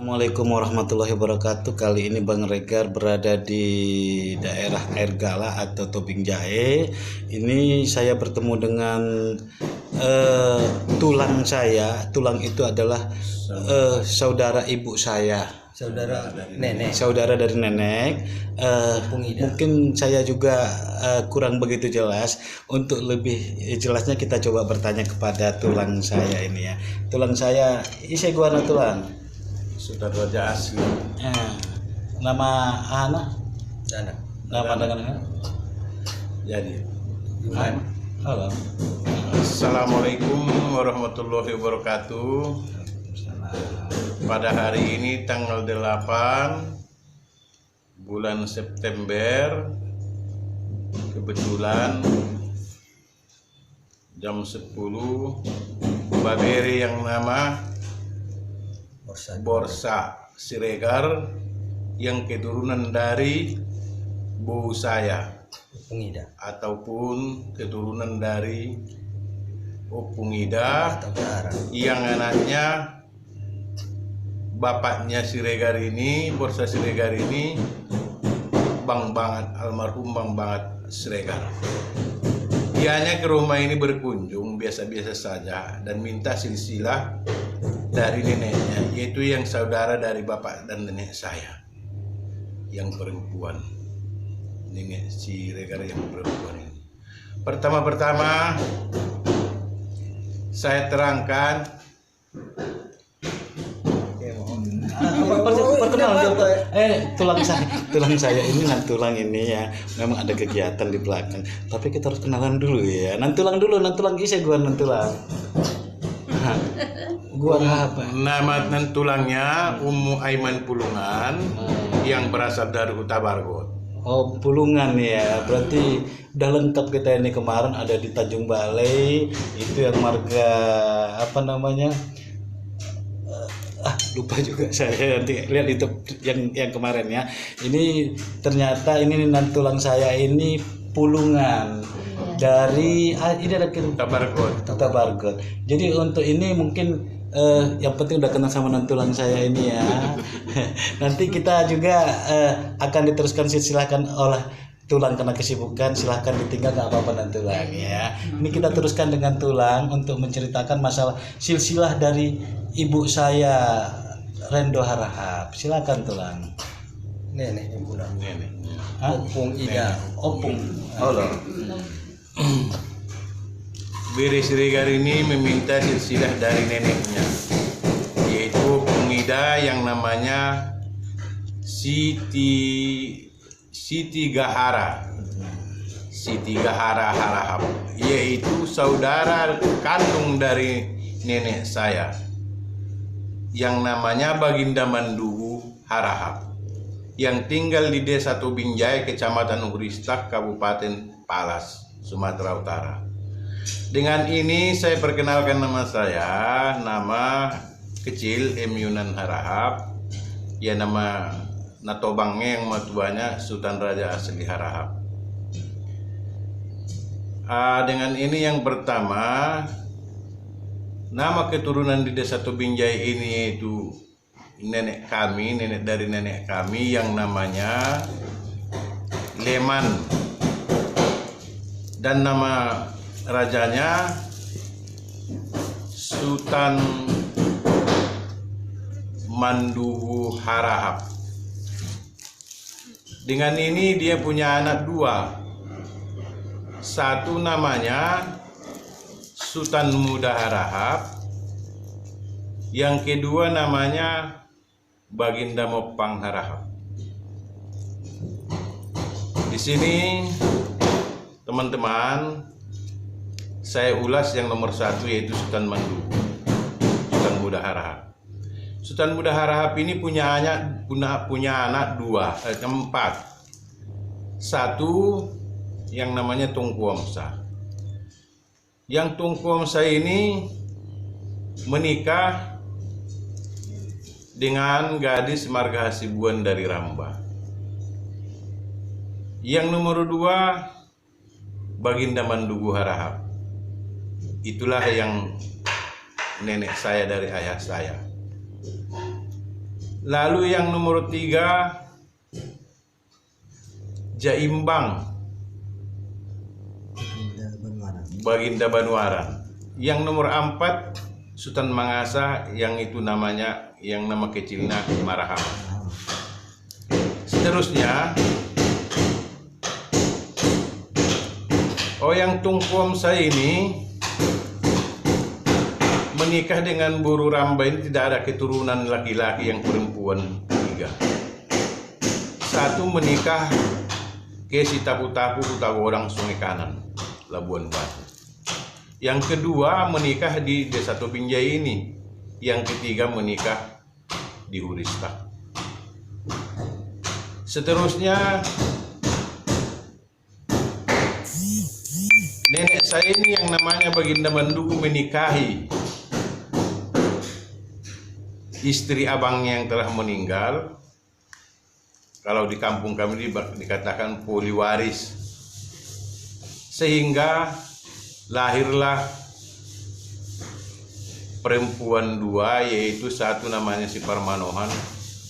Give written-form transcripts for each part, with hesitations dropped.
Assalamualaikum warahmatullahi wabarakatuh. Kali ini Bang Regar berada di daerah Air Gala atau Tobing Jahe. Ini saya bertemu dengan tulang saya. Tulang itu adalah saudara ibu saya. Saudara nenek. Saudara dari nenek. Mungkin saya juga kurang begitu jelas. Untuk lebih jelasnya kita coba bertanya kepada tulang saya ini ya. Tulang saya, saya guana tulang. Sudah Raja asli. Nama anak? Nama dengan Jadi. Halo. Assalamualaikum warahmatullahi wabarakatuh. Pada hari ini tanggal 8 bulan September, kebetulan jam 10 Baberi yang nama Borsa Siregar yang keturunan dari bau saya Pengida ataupun keturunan dari Opung Ida atau Dara. yang anaknya bapaknya Siregar ini, Borsa Siregar ini Bang Banget, almarhum Bang Banget Siregar. Dianya ke rumah ini berkunjung biasa-biasa saja dan minta silsilah dari neneknya, yaitu yang saudara dari bapak dan nenek saya yang perempuan, nenek Siregar yang perempuan ini. Pertama-tama saya terangkan tulang saya ini tulang ini ya, memang ada kegiatan di belakang, tapi kita harus kenalan dulu ya. Nantulang isi gua nantulang. Gua apa? Nama tulangnya Ummu Aiman Pulungan yang berasal dari Huta Bargot. Oh, Pulungan ya, berarti udah lengkap kita ini. Kemarin ada di Tanjung Balai, itu yang marga apa namanya? Lupa juga saya, nanti lihat itu yang kemarin ya. Ini ternyata ini tulang saya ini Pulungan dari ini ada Huta Bargot. Jadi untuk ini mungkin yang penting udah kenal sama tulang saya ini ya. Nanti kita juga akan diteruskan, silahkan oleh tulang karena kesibukan, silahkan ditinggal, nggak apa-apa tulang ya. Ini kita teruskan dengan tulang untuk menceritakan masalah silsilah dari ibu saya Rendo Harahap. Silakan tulang. Nenek yang pulang. Nenek. Opung Ida. Opung. Halo. Biri Siregar ini meminta silsilah dari neneknya, yaitu Opung Ida yang namanya Siti Gahara Harahap, yaitu saudara kandung dari nenek saya yang namanya Baginda Mandugu Harahap yang tinggal di Desa Tobing Jahe, Kecamatan Uhristak, Kabupaten Palas, Sumatera Utara. Dengan ini saya perkenalkan nama saya, nama kecil M. Yunan Harahap, ya nama natobangnya yang matuanya Sultan Raja Asli Harahap. Dengan ini yang pertama, nama keturunan di Desa Tobing Jahe ini yaitu nenek dari nenek kami yang namanya Leman, dan nama rajanya Sultan Mandugu Harahap. Dengan ini dia punya anak dua. Satu namanya Sultan Muda Harahap, yang kedua namanya Baginda Mopang Harahap. Di sini teman-teman, saya ulas yang nomor satu, yaitu Sultan Mandugu, Sultan Muda Harahap. Sultan Muda Harahap ini punya anak empat. Satu yang namanya Tunku Wangsa. Yang Tunku Wangsa ini menikah dengan gadis marga Hasibuan dari Rambah. Yang nomor dua Baginda Mandugu Harahap. Itulah yang nenek saya dari ayah saya. Lalu yang nomor 3 Jaimbang Baginda Banuaran. Yang nomor 4 Sultan Mangasa, yang itu namanya, yang nama kecilnya Maraham. Seterusnya yang Tungkuam saya ini menikah dengan Buru Ramba ini tidak ada keturunan laki-laki, yang perempuan 3. Satu menikah ke si Tapu-Tapu Hutagorang Sungai Kanan, Labuan Batu. Yang kedua menikah di Desa Tobingjai ini. Yang ketiga menikah di Huristak. Seterusnya nenek saya ini yang namanya Baginda Mandugu menikahi istri abangnya yang telah meninggal. Kalau di kampung kami dikatakan poliwaris. Sehingga lahirlah perempuan 2, yaitu satu namanya si Parmanohan,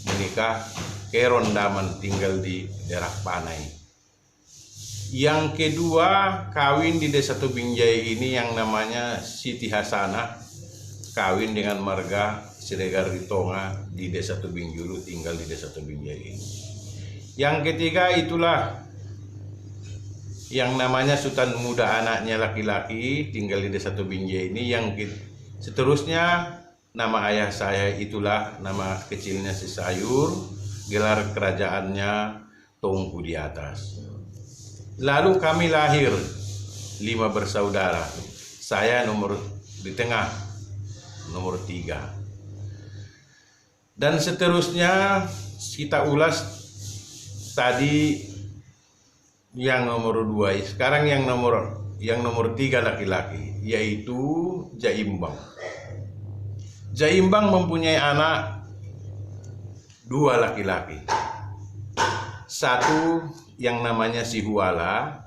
menikah ke Rondaman, tinggal di daerah Panai. Yang kedua kawin di Desa Tobingjai ini yang namanya Siti Hasanah, kawin dengan marga Siregar Ritonga di Desa Tobingjulu, tinggal di Desa Tobingjai ini. Yang ketiga itulah yang namanya Sultan Muda, anaknya laki-laki, tinggal di Desa Tobingjai ini. Yang seterusnya nama ayah saya itulah nama kecilnya si Sayur, gelar kerajaannya Tongku di Atas. Lalu kami lahir 5 bersaudara. Saya nomor di tengah, nomor 3. Dan seterusnya kita ulas tadi yang nomor 2. Sekarang yang nomor 3 laki-laki, yaitu Jaimbang. Jaimbang mempunyai anak 2 laki-laki. Satu yang namanya si Huala,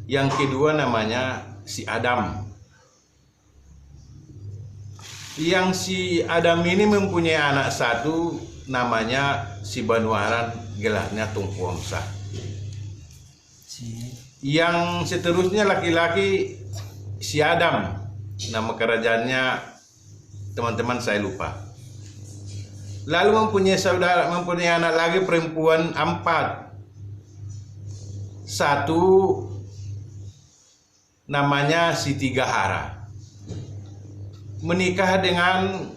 yang kedua namanya si Adam. Yang si Adam ini mempunyai anak 1 namanya si Banuaran, gelarnya Tungku Omsa. Yang seterusnya laki-laki si Adam, nama kerajaannya teman-teman saya lupa. Lalu mempunyai anak lagi perempuan 4. Satu namanya Siti Gahara, menikah dengan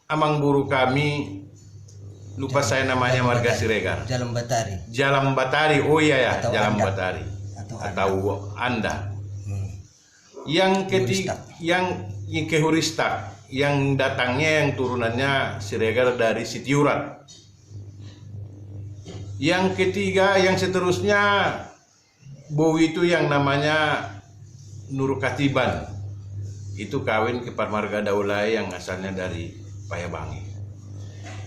amang buru kami, lupa saya namanya marga Siregar. Jalam Batari. Oh iya ya, Jalam Batari atau Anda. Yang ketiga yang ke Huristak, yang datangnya yang turunannya Siregar dari Sitiurat. Yang ketiga, yang seterusnya Bowi itu yang namanya Nur Katiban. Itu kawin ke Parmarga Daulay yang asalnya dari Payabangi.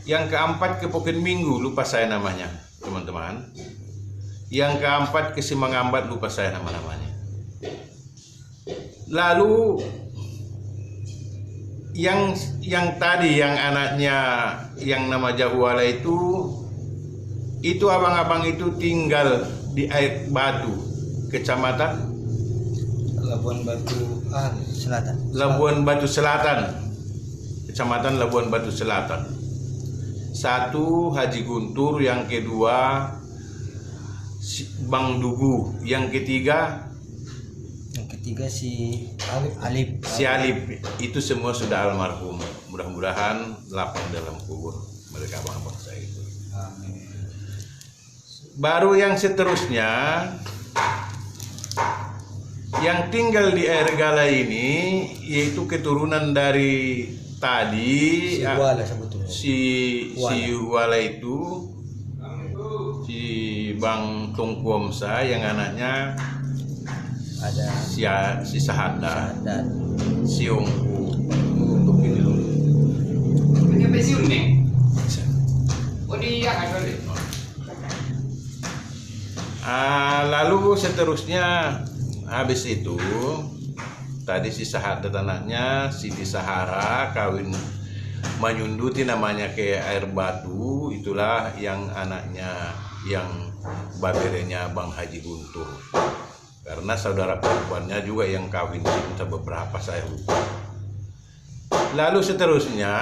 Yang keempat ke Poken Minggu, lupa saya namanya, teman-teman. Yang keempat ke Simangambat, lupa saya nama-namanya. Lalu yang tadi yang anaknya yang nama Jahuala itu abang-abang itu tinggal di Air Batu, kecamatan Labuan Batu Selatan. Labuan Batu Selatan, kecamatan Labuan Batu Selatan. Satu Haji Guntur, yang kedua Bang Dugu, yang ketiga si Alip. Si Alip. Itu semua sudah almarhum. Mudah-mudahan lapang dalam kubur mereka abang-abang saya itu. Amin. Baru yang seterusnya yang tinggal di Air Gala ini, yaitu keturunan dari tadi si Huala itu, si Bang Tungku Omsa, yang anaknya ada si Sahada, si Ongku. Punya pensiun nih. Oh dia kan boleh. Lalu seterusnya habis itu tadi si Sahadat anaknya Siti Sahara kawin menyunduti namanya ke air batu, itulah yang anaknya yang baberenya Bang Haji Guntur. Karena saudara perempuannya juga yang kawin cinta beberapa, saya lupa. Lalu seterusnya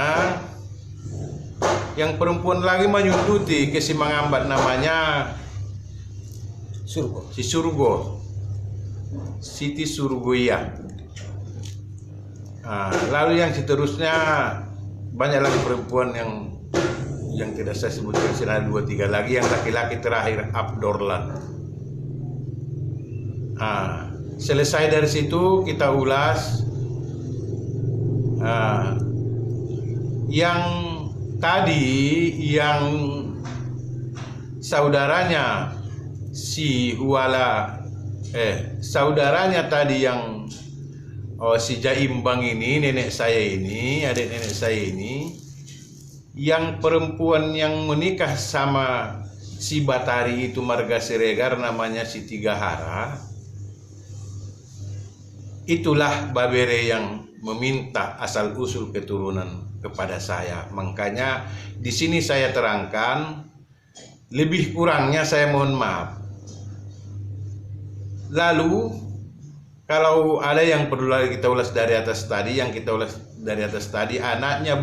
yang perempuan lagi menyunduti ke si Mangambat namanya Surgo. si Surgo, Siti Surgoya. Lalu yang seterusnya banyak lagi perempuan yang tidak saya sebutkan, sini 2-3 lagi. Yang laki-laki terakhir Abdorlan. Selesai dari situ kita ulas yang tadi yang saudaranya si Huala saudaranya tadi yang si Jaimbang ini, nenek saya ini, adik nenek saya ini, yang perempuan yang menikah sama si Batari itu marga Siregar namanya Siti Gahara. Itulah babere yang meminta asal usul keturunan kepada saya. Makanya di sini saya terangkan, lebih kurangnya saya mohon maaf. Lalu kalau ada yang perlu lagi kita ulas dari atas tadi, anaknya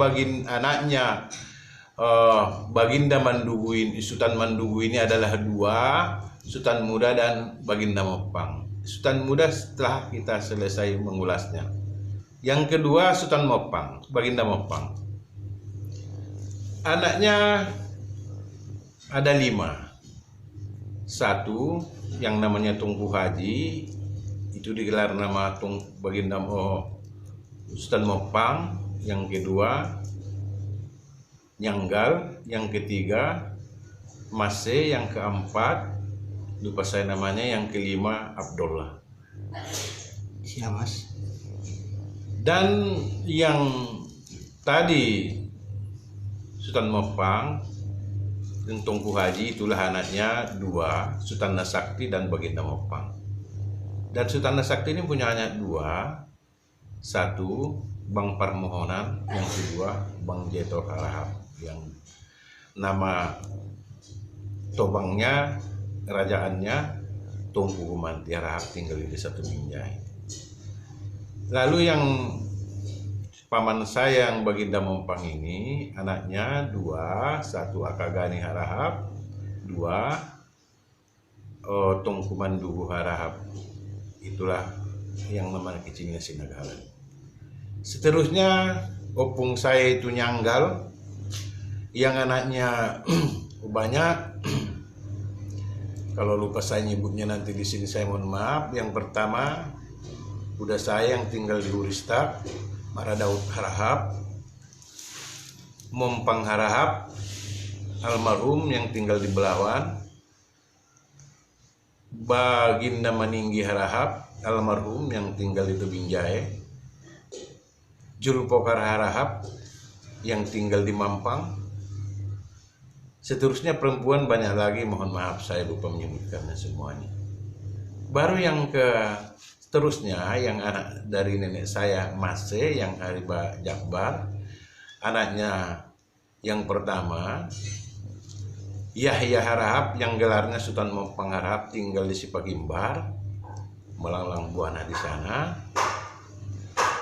Baginda Mandugu ini, Sultan Mandugu ini adalah 2, Sultan Muda dan Baginda Mopang. Sultan Muda setelah kita selesai mengulasnya. Yang kedua Sultan Mopang, Baginda Mopang. Anaknya ada 5. 1 yang namanya Tunku Haji, itu digelar nama Baginda Sultan Mopang. Yang kedua Nyanggal, yang ketiga Mase, yang keempat lupa saya namanya, yang kelima Abdullah. Siap, Mas. Dan yang tadi Sultan Mopang dan Tunku Haji, itulah anaknya 2, Sultan Nasakti dan Baginda Mopang. Dan Sultan Nasakti ini punya anak 2, 1 Bang Parmohonan, yang kedua Bang Jetor Harahap, yang nama tobangnya, kerajaannya Tungku Gumanti Harahap, tinggal di Desa Tubinjai. Lalu yang paman saya yang Baginda Mopang ini, anaknya 2, 1 Akagani Harahap, 2 Tungku Mandugu Harahap. Itulah yang namanya kecilnya Sinagalan. Seterusnya opung saya itu Nyanggal, yang anaknya banyak. Kalau lupa saya nyebutnya nanti di sini saya mohon maaf. Yang pertama udah saya yang tinggal di Uristak, Maradaud Harahap, Mompang Harahap, almarhum yang tinggal di Belawan, Baginda Maninggi Harahap, almarhum yang tinggal di Tubinjai, Julpokar Harahap yang tinggal di Mampang. Seterusnya perempuan banyak lagi, mohon maaf saya lupa menyebutkannya semuanya. Baru yang seterusnya yang anak dari nenek saya Mase, yang Hariba Jakbar, anaknya yang pertama Yahya Harahap, yang gelarnya Sultan Mopang Harahap, tinggal di Sipagimbar, melanglang buana di sana.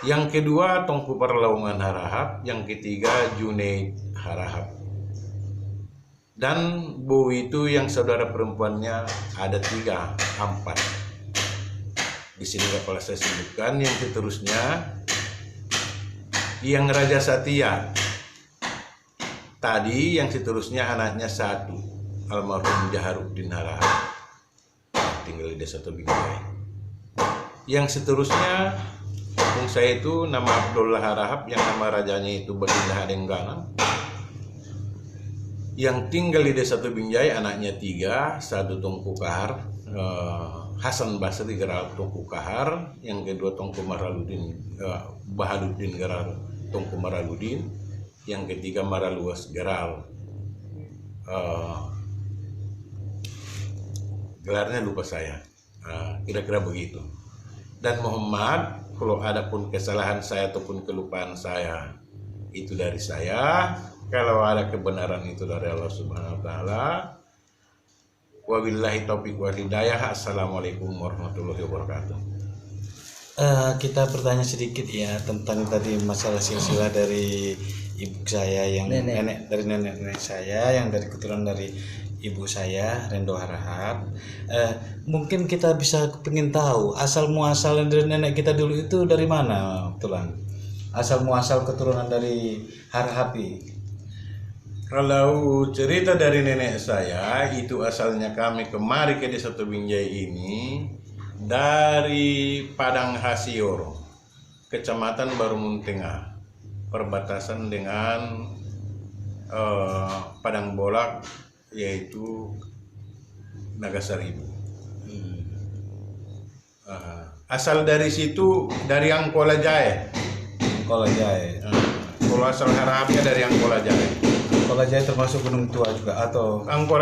Yang kedua Tongku Perlaungan Harahap, yang ketiga Junaid Harahap. Dan Bu itu yang saudara perempuannya ada 3, 4. Di sini kepala saya sebutkan. Yang seterusnya yang Raja Satya. Tadi yang seterusnya anaknya 1, almarhum Jaharuddin Harahap, tinggal di Desa Tubinjai. Yang seterusnya saya itu nama Abdullah Harahap, yang nama rajanya itu Baginda Hadengganang, yang tinggal di Desa Tubinjai. Anaknya 3, 1 Tungku Kahar, Hasan Basri geral Tungku Kahar, yang kedua Tungku Maraludin, Bahaluddin geral Tungku Maraludin, yang ketiga Maraluas geral gelarnya lupa saya, kira-kira begitu. Dan Muhammad, kalau ada pun kesalahan saya ataupun kelupaan saya, itu dari saya. Kalau ada kebenaran itu dari Allah Subhanahu wa taala. Wabillahi taufiq wal hidayah. Assalamualaikum warahmatullahi wabarakatuh. Kita bertanya sedikit ya tentang tadi masalah silsilah dari ibu saya yang nenek dari nenek saya yang dari keturunan dari ibu saya Rendo Harahap. Mungkin kita bisa pengen tahu asal muasal dari nenek kita dulu itu dari mana, Tulang? Asal muasal keturunan dari Harahapi. Kalau cerita dari nenek saya itu asalnya kami kemari ke Desa Tobinjai ini dari Padang Hasior, Kecamatan Barumun Tengah, perbatasan dengan Padang Bolak yaitu Nagasaribu. Asal dari situ dari Angkola Jaya. Angkola Jaya. Kalau asal harapnya dari Angkola Jaya. Angkola Jaya termasuk Gunung Tua juga atau Angkola